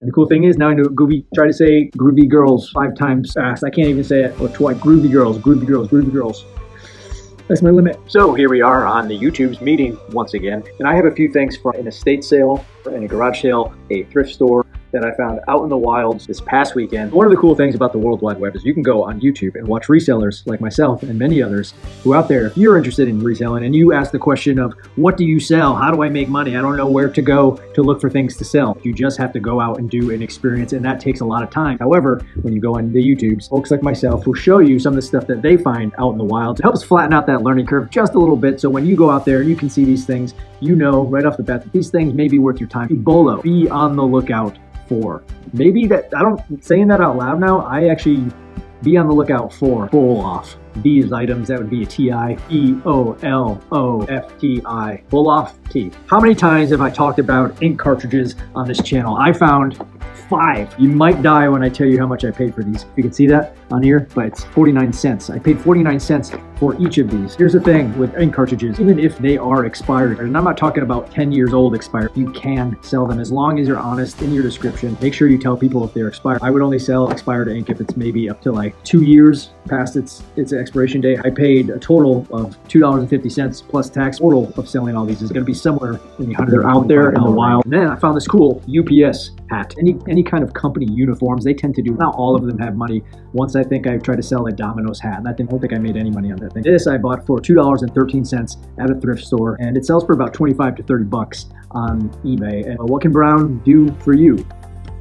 And the cool thing is now I know groovy, try to say groovy girls 5 times fast. I can't even say it, or twice. Groovy girls, groovy girls, groovy girls. That's my limit. So here we are on the YouTube's meeting once again. And I have a few things from an estate sale, in a garage sale, a thrift store that I found out in the wilds this past weekend. One of the cool things about the World Wide Web is you can go on YouTube and watch resellers like myself and many others who out there, if you're interested in reselling and you ask the question of, what do you sell? How do I make money? I don't know where to go to look for things to sell. You just have to go out and do an experience, and that takes a lot of time. However, when you go on the YouTubes, folks like myself will show you some of the stuff that they find out in the wild. It helps flatten out that learning curve just a little bit, so when you go out there and you can see these things, you know right off the bat that these things may be worth your time. Bolo, be on the lookout for. Maybe that, saying that out loud now, I actually be on the lookout for pull-off. These items, that would be a T-I, E-O-L-O-F-T-I, pull-off T. How many times have I talked about ink cartridges on this channel? I found 5. You might die when I tell you how much I paid for these. You can see that on here, but it's 49 cents. I paid 49 cents for each of these. Here's the thing with ink cartridges, even if they are expired, and I'm not talking about 10 years old expired, you can sell them as long as you're honest in your description. Make sure you tell people if they're expired. I would only sell expired ink if it's maybe up to like 2 years past its expiration date. I paid a total of $2.50 plus tax. Total of selling all these is going to be somewhere in the 100. They're out there in the wild. And then I found this cool UPS hat. Any kind of company uniforms, they tend to do, not all of them have money. Once I think I tried to sell a Domino's hat, and I don't think I made any money on that thing. This I bought for $2.13 at a thrift store, and it sells for about 25 to 30 bucks on eBay. And what can Brown do for you?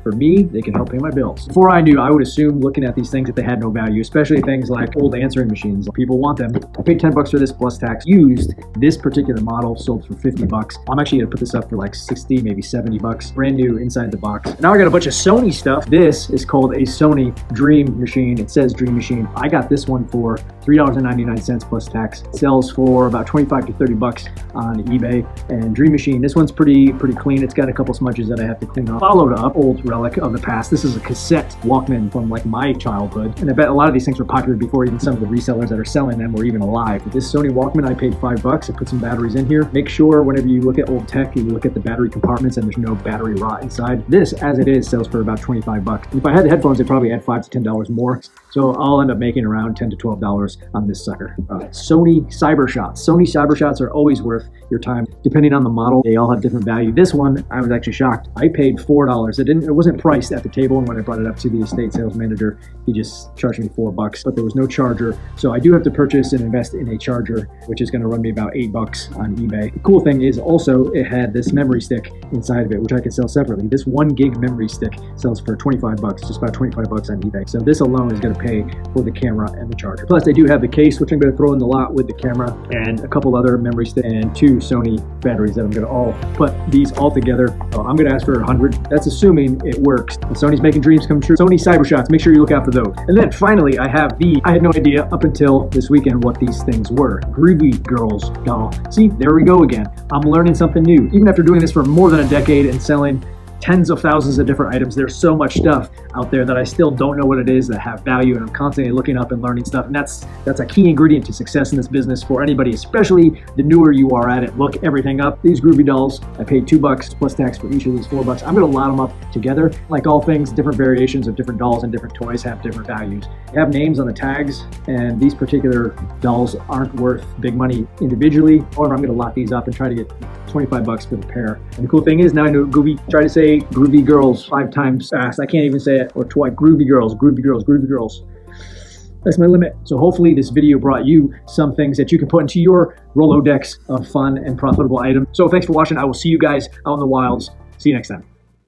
For me, they can help pay my bills. Before I knew, I would assume looking at these things that they had no value, especially things like old answering machines. People want them. I paid 10 bucks for this plus tax. Used, this particular model sold for 50 bucks. I'm actually gonna put this up for like 60, maybe 70 bucks. Brand new inside the box. Now I got a bunch of Sony stuff. This is called a Sony Dream Machine. It says Dream Machine. I got this one for $3.99 plus tax. It sells for about 25 to 30 bucks on eBay. And Dream Machine, this one's pretty clean. It's got a couple smudges that I have to clean off. Followed up, old relic of the past. This is a cassette Walkman from like my childhood. And I bet a lot of these things were popular before even some of the resellers that are selling them were even alive. But this Sony Walkman, I paid 5 bucks. I put some batteries in here. Make sure whenever you look at old tech, you look at the battery compartments and there's no battery rot inside. This, as it is, sells for about 25 bucks. If I had the headphones, they'd probably add $5 to $10 more. So I'll end up making around $10 to $12 on this sucker. Sony CyberShots. Sony CyberShots are always worth your time. Depending on the model, they all have different value. This one, I was actually shocked. I paid $4. It wasn't priced at the table, and when I brought it up to the estate sales manager, he just charged me 4 bucks, but there was no charger. So I do have to purchase and invest in a charger, which is gonna run me about 8 bucks on eBay. The cool thing is also it had this memory stick inside of it, which I can sell separately. This 1 gig memory stick sells for 25 bucks, just about 25 bucks on eBay. So this alone is gonna pay for the camera and the charger. Plus I do have the case, which I'm gonna throw in the lot with the camera, and a couple other memory sticks and 2 Sony batteries that I'm gonna all put these all together. I'm gonna ask for 100. That's assuming it works. And Sony's making dreams come true. Sony CyberShots, make sure you look out for those. And then finally, I have I had no idea up until this weekend what these things were. Groovy Girls doll. See, there we go again. I'm learning something new. Even after doing this for more than a decade and selling tens of thousands of different items, there's so much stuff out there that I still don't know what it is that have value, and I'm constantly looking up and learning stuff, and that's a key ingredient to success in this business for anybody, especially the newer you are at it. Look everything up. These groovy dolls, I paid 2 bucks plus tax for each of these 4 bucks. I'm gonna lot them up together. Like all things, different variations of different dolls and different toys have different values. They have names on the tags, and these particular dolls aren't worth big money individually. However, I'm gonna lot these up and try to get 25 bucks for the pair. And the cool thing is now I know try to say groovy girls 5 times fast. I can't even say it, or twice. Groovy girls, groovy girls, groovy girls. That's my limit. So hopefully this video brought you some things that you can put into your Rolodex of fun and profitable items. So thanks for watching. I will see you guys out in the wilds. See you next time.